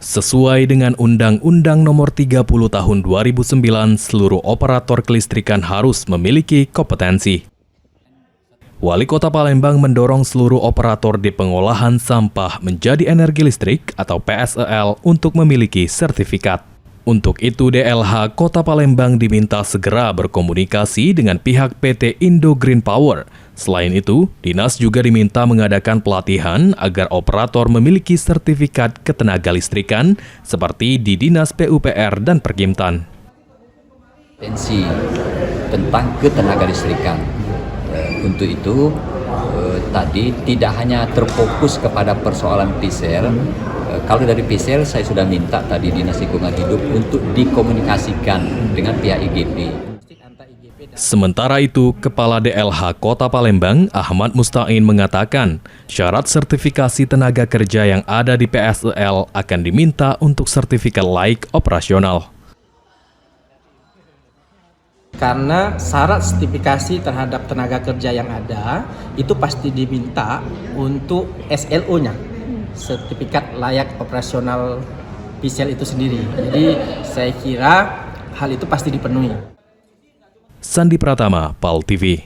Sesuai dengan Undang-Undang Nomor 30 Tahun 2009, seluruh operator kelistrikan harus memiliki kompetensi. Wali Kota Palembang mendorong seluruh operator di pengolahan sampah menjadi energi listrik atau PSEL untuk memiliki sertifikat. Untuk itu, DLH Kota Palembang diminta segera berkomunikasi dengan pihak PT Indo Green Power. Selain itu, Dinas juga diminta mengadakan pelatihan agar operator memiliki sertifikat ketenaga listrikan seperti di Dinas PUPR dan Perkimtan. Kompetensi tentang ketenaga listrikan. Untuk itu, tadi tidak hanya terfokus kepada persoalan PSEL. Kalau dari PSEL saya sudah minta tadi Dinas Lingkungan Hidup untuk dikomunikasikan dengan pihak IGP. Sementara itu, Kepala DLH Kota Palembang, Ahmad Mustain mengatakan, syarat sertifikasi tenaga kerja yang ada di PSEL akan diminta untuk sertifikat laik operasional. Karena syarat sertifikasi terhadap tenaga kerja yang ada, itu pasti diminta untuk SLO-nya, sertifikat layak operasional PSEL itu sendiri. Jadi saya kira hal itu pasti dipenuhi. Sandi Pratama, PAL TV.